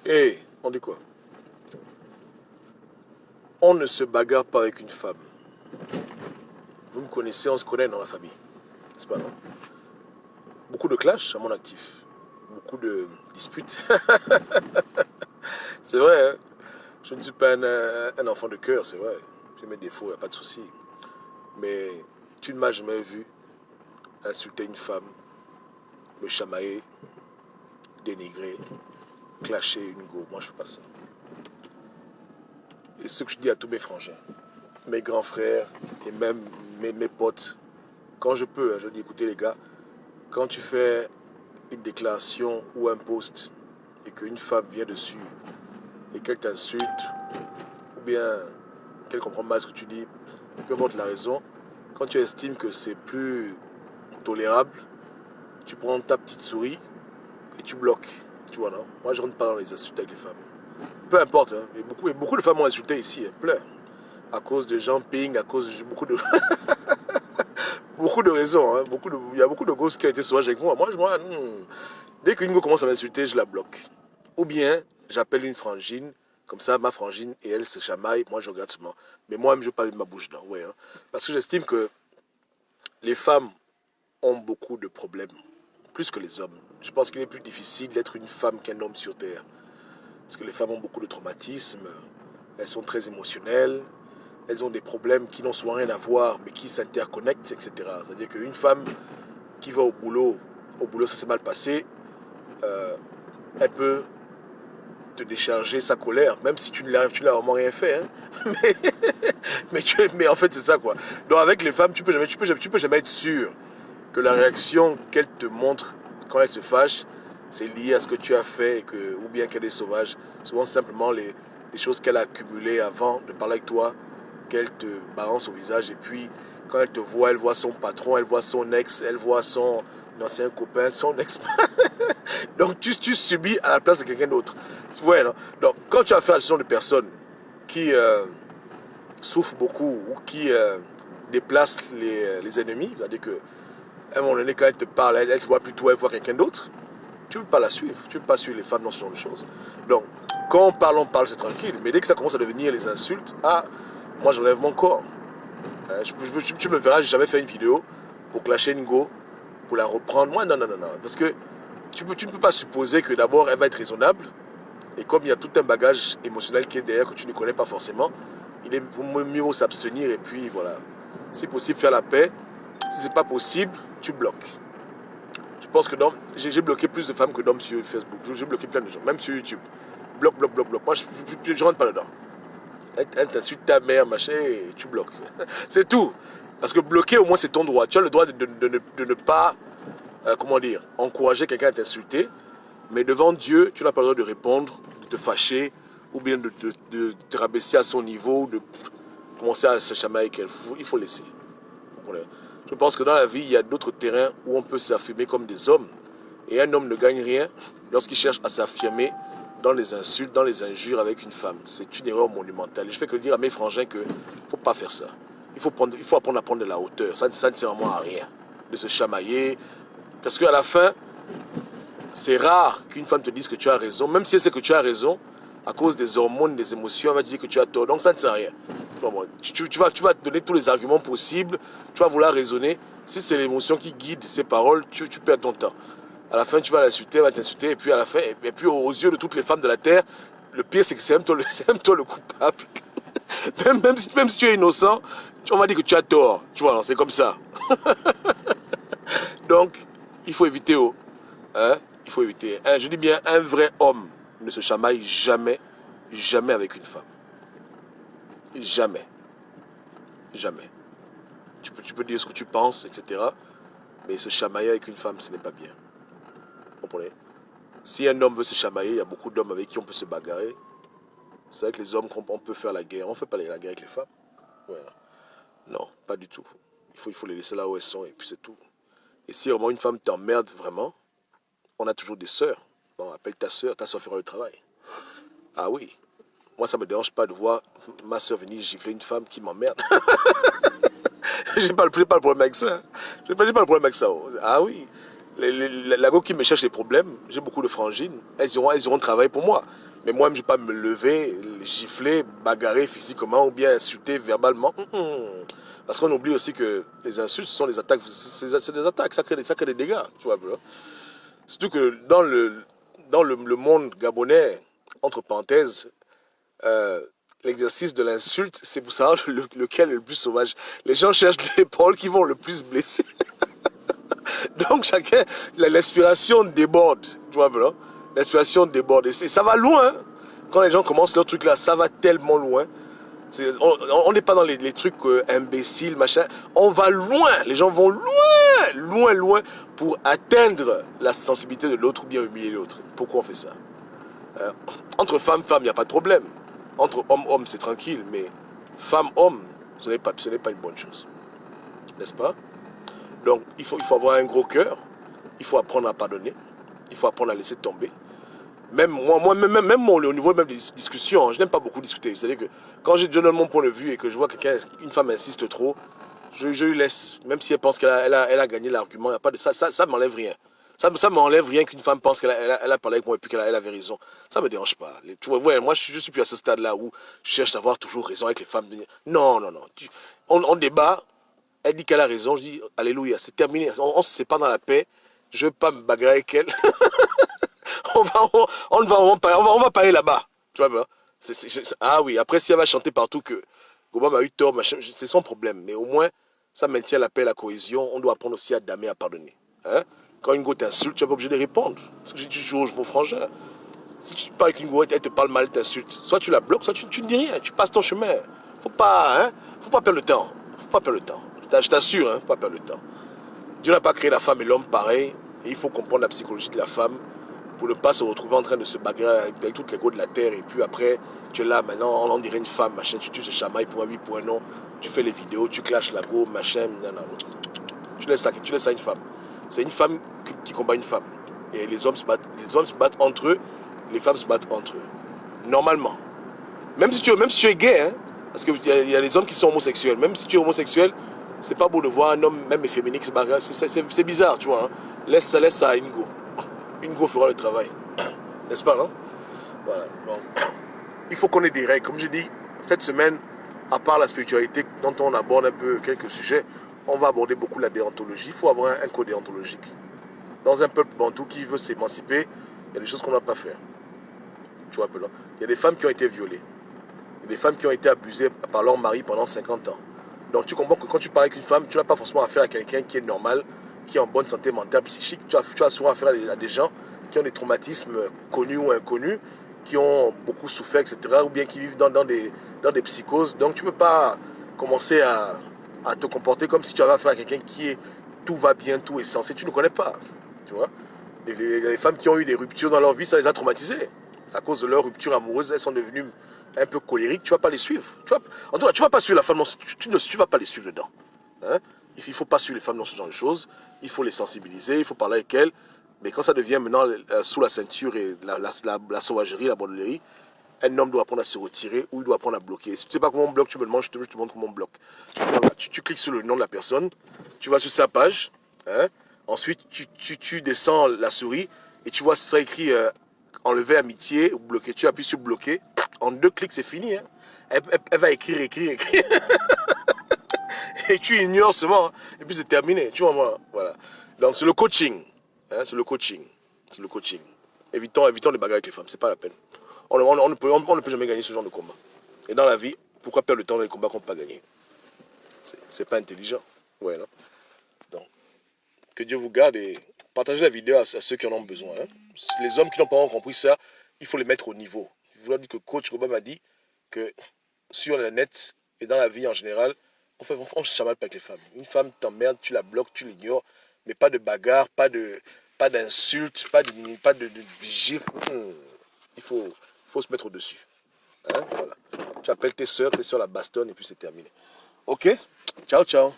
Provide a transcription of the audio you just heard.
Et on dit quoi? On ne se bagarre pas avec une femme. Vous me connaissez, on se connaît dans la famille. C'est pas non? Beaucoup de clashs à mon actif. Beaucoup de disputes. C'est vrai, hein? Je ne suis pas un enfant de cœur, c'est vrai. J'ai mes défauts, il n'y a pas de souci. Mais tu ne m'as jamais vu insulter une femme, me chamailler, dénigrer, clasher une go. Moi, je ne fais pas ça. Et ce que je dis à tous mes frangins, mes grands frères et même mes potes, quand je peux, hein, je dis écoutez les gars, quand tu fais une déclaration ou un post et qu'une femme vient dessus et qu'elle t'insulte ou bien qu'elle comprend mal ce que tu dis, peu importe la raison, quand tu estimes que c'est plus tolérable, tu prends ta petite souris et tu bloques. Tu vois, non? Moi, je rentre pas dans les insultes avec les femmes. Peu importe, hein. Et beaucoup de femmes m'ont insulté ici, hein, plein. À cause de jumping, à cause de beaucoup de raisons. Hein. Il y a beaucoup de gosses qui ont été sauvages avec moi. Dès qu'une go commence à m'insulter, je la bloque. Ou bien, j'appelle une frangine, comme ça, ma frangine et elle se chamaillent, moi je regarde seulement. Mais moi-même, je ne veux pas mettre ma bouche dedans. Ouais, hein. Parce que j'estime que les femmes ont beaucoup de problèmes, plus que les hommes. Je pense qu'il est plus difficile d'être une femme qu'un homme sur Terre. Parce que les femmes ont beaucoup de traumatismes, elles sont très émotionnelles, elles ont des problèmes qui n'ont souvent rien à voir, mais qui s'interconnectent, etc. C'est-à-dire qu'une femme qui va au boulot ça s'est mal passé, elle peut te décharger sa colère, même si tu n'as vraiment rien fait. Hein. Mais en fait, c'est ça, quoi. Donc, avec les femmes, tu peux jamais être sûr que la réaction qu'elles te montrent quand elles se fâchent, c'est lié à ce que tu as fait, ou bien qu'elle est sauvage. Souvent, simplement les choses qu'elle a accumulées avant de parler avec toi, qu'elle te balance au visage. Et puis, quand elle te voit, elle voit son patron, elle voit son ex, elle voit son ancien copain, son ex. Donc, tu subis à la place de quelqu'un d'autre. Ouais, non? Donc, quand tu as affaire à ce genre de personnes qui souffrent beaucoup ou qui déplacent les ennemis, c'est-à-dire que à un moment donné, quand elle te parle, elle te voit plutôt, elle voit quelqu'un d'autre, tu ne peux pas la suivre. Tu ne peux pas suivre les femmes dans ce genre de choses. Donc, quand on parle, c'est tranquille. Mais dès que ça commence à devenir les insultes, moi j'enlève mon corps. Tu me verras, j'ai jamais fait une vidéo pour clasher une go, pour la reprendre. Moi, non, non, non, non. Parce que tu ne peux pas supposer que d'abord elle va être raisonnable. Et comme il y a tout un bagage émotionnel qui est derrière que tu ne connais pas forcément, il est mieux vaut s'abstenir et puis voilà. Si possible, faire la paix. Si c'est pas possible, tu bloques. Je pense que j'ai bloqué plus de femmes que d'hommes sur Facebook. J'ai bloqué plein de gens, même sur YouTube. Bloc, bloc, bloc, bloc. Moi, je rentre pas dedans. Elle t'insulte ta mère, machin, et tu bloques. C'est tout. Parce que bloquer, au moins, c'est ton droit. Tu as le droit de ne pas, comment dire, encourager quelqu'un à t'insulter. Mais devant Dieu, tu n'as pas le droit de répondre, de te fâcher, ou bien de te rabaisser à son niveau, de commencer à se chamailler avec elle. Il faut laisser. Voilà. Je pense que dans la vie, il y a d'autres terrains où on peut s'affirmer comme des hommes. Et un homme ne gagne rien lorsqu'il cherche à s'affirmer dans les insultes, dans les injures avec une femme. C'est une erreur monumentale. Et je fais que dire à mes frangins qu'il ne faut pas faire ça. Il faut apprendre à prendre de la hauteur. Ça ne sert vraiment à rien de se chamailler. Parce qu'à la fin, c'est rare qu'une femme te dise que tu as raison. Même si elle sait que tu as raison, à cause des hormones, des émotions, elle va te dire que tu as tort. Donc ça ne sert à rien. Tu vas te donner tous les arguments possibles. Tu vas vouloir raisonner. Si c'est l'émotion qui guide ces paroles, tu perds ton temps. À la fin, tu vas l'insulter, elle va t'insulter. Et puis à la fin, et puis aux yeux de toutes les femmes de la terre, le pire, c'est que c'est même toi le coupable. Même si tu es innocent, on va dire que tu as tort. Tu vois, c'est comme ça. Donc, il faut éviter. Hein? Il faut éviter. Je dis bien, un vrai homme ne se chamaille jamais, jamais avec une femme. Jamais. Jamais. Tu peux dire ce que tu penses, etc. Mais se chamailler avec une femme, ce n'est pas bien. Vous comprenez? Si un homme veut se chamailler, il y a beaucoup d'hommes avec qui on peut se bagarrer. C'est avec les hommes qu'on peut faire la guerre. On ne fait pas la guerre avec les femmes. Voilà. Non, pas du tout. Il faut les laisser là où elles sont et puis c'est tout. Et si vraiment une femme t'emmerde vraiment, on a toujours des sœurs. Bon, appelle ta soeur fera le travail. Ah oui. Moi, ça ne me dérange pas de voir ma soeur venir gifler une femme qui m'emmerde. J'ai pas le problème avec ça. J'ai pas le problème avec ça. Ah oui. La go qui me cherche les problèmes, j'ai beaucoup de frangines. Elles iront travailler pour moi. Mais moi, je ne vais pas me lever, gifler, bagarrer physiquement ou bien insulter verbalement. Parce qu'on oublie aussi que les insultes sont des attaques, c'est des attaques, ça crée des dégâts, tu vois. Surtout que le monde gabonais, entre parenthèses, euh, l'exercice de l'insulte, c'est pour savoir lequel est le plus sauvage. Les gens cherchent les paroles qui vont le plus blesser. Donc chacun, l'inspiration déborde, tu vois, bro. L'inspiration déborde. Et ça va loin. Quand les gens commencent leur truc là, ça va tellement loin. On n'est pas dans les trucs imbéciles, machin. On va loin. Les gens vont loin, loin, loin pour atteindre la sensibilité de l'autre ou bien humilier l'autre. Pourquoi on fait ça? Entre femmes, femmes, il n'y a pas de problème. Entre hommes, hommes, c'est tranquille. Mais femme, homme, ce n'est pas une bonne chose. N'est-ce pas? Donc, il faut avoir un gros cœur. Il faut apprendre à pardonner. Il faut apprendre à laisser tomber. Même au niveau même des discussions, je n'aime pas beaucoup discuter. C'est-à-dire que quand je donne mon point de vue et que je vois une femme insiste trop, je lui laisse. Même si elle pense qu'elle a gagné l'argument, il y a pas de ça. Ça m'enlève rien. Ça m'enlève rien qu'une femme pense qu'elle a parlé avec moi et puis qu'elle avait raison. Ça me dérange pas. Tu vois, ouais, moi, je suis plus à ce stade-là où je cherche à avoir toujours raison avec les femmes. Non, non, non. On débat. Elle dit qu'elle a raison. Je dis, alléluia, c'est terminé. On se sépare dans la paix. Je ne veux pas me bagarrer avec elle. On va parler là-bas. Tu vois, ah oui, après, si elle va chanter partout que Obama a eu tort, c'est son problème. Mais au moins, ça maintient la paix, la cohésion. On doit apprendre aussi à damer, à pardonner. Hein? Quand une go t'insulte, tu n'es pas obligé de répondre. C'est ce que j'ai dit toujours aux frangins. Si tu parles avec une go, elle te parle mal, elle t'insulte. Soit tu la bloques, soit tu ne dis rien. Tu passes ton chemin. Faut pas perdre le temps. Faut pas perdre le temps. Je t'assure, faut pas perdre le temps. Dieu n'a pas créé la femme et l'homme pareil. Et il faut comprendre la psychologie de la femme pour ne pas se retrouver en train de se bagarrer avec toutes les go de la terre. Et puis après, tu es là, maintenant, on dirait une femme, machin. Tu te chamailles pour un oui, pour un non. Tu fais les vidéos, tu clashes la go, machin. Non, non. Tu laisses ça à une femme. C'est une femme qui combat une femme. Et les hommes se battent entre eux, les femmes se battent entre eux. Normalement. Même si tu es gay, hein, parce qu'il y a des hommes qui sont homosexuels. Même si tu es homosexuel, c'est pas beau de voir un homme, même efféminé, qui se bagarre. C'est bizarre, tu vois. Hein. Laisse ça à une go. Une go fera le travail. N'est-ce pas, non? Voilà. Donc, il faut qu'on ait des règles. Comme je dis, cette semaine, à part la spiritualité, dont on aborde un peu quelques sujets, on va aborder beaucoup la déontologie. Il faut avoir un code déontologique. Dans un peuple bantou qui veut s'émanciper, il y a des choses qu'on ne doit pas faire. Tu vois un peu là. Il y a des femmes qui ont été violées. Il y a des femmes qui ont été abusées par leur mari pendant 50 ans. Donc tu comprends que quand tu parles avec une femme, tu n'as pas forcément affaire à quelqu'un qui est normal, qui est en bonne santé mentale, psychique. Tu as souvent affaire à des gens qui ont des traumatismes connus ou inconnus, qui ont beaucoup souffert, etc. Ou bien qui vivent dans des psychoses. Donc tu ne peux pas commencer à te comporter comme si tu avais affaire à quelqu'un qui est tout va bien, tout est censé. Tu ne connais pas. Tu vois, les femmes qui ont eu des ruptures dans leur vie, ça les a traumatisées. À cause de leur rupture amoureuse, elles sont devenues un peu colériques. Tu ne vas pas les suivre. En tout cas, tu ne vas pas suivre la femme, tu vas pas les suivre dedans. Hein? Il ne faut pas suivre les femmes dans ce genre de choses. Il faut les sensibiliser, il faut parler avec elles. Mais quand ça devient maintenant sous la ceinture et la sauvagerie, la bordellerie, un homme doit apprendre à se retirer ou il doit apprendre à bloquer. Si tu ne sais pas comment on bloque, tu me demandes, je te montre comment on bloque. Voilà, tu cliques sur le nom de la personne, tu vas sur sa page, hein, ensuite tu descends la souris et tu vois, ce sera écrit enlever amitié ou bloquer. Tu appuies sur bloquer, en 2 clics c'est fini. Hein. Elle va écrire. Et tu ignores seulement, hein, et puis c'est terminé. Tu vois, moi, voilà. Donc c'est le coaching. Hein, c'est le coaching. Évitons les bagarres avec les femmes, c'est pas la peine. On ne peut jamais gagner ce genre de combat. Et dans la vie, pourquoi perdre le temps dans les combats qu'on ne peut pas gagner? C'est pas intelligent. Ouais, non? Donc, que Dieu vous garde et partagez la vidéo à ceux qui en ont besoin. Hein. Les hommes qui n'ont pas encore compris ça, il faut les mettre au niveau. Je vous dire que coach Robin m'a dit que sur le net et dans la vie en général, on se chamaille pas avec les femmes. Une femme t'emmerde, tu la bloques, tu l'ignores, mais pas de bagarre, pas d'insultes, pas de vigile. Il faut se mettre au-dessus. Hein, voilà. Tu appelles tes soeurs la bastonne et puis c'est terminé. Ok? Ciao, ciao.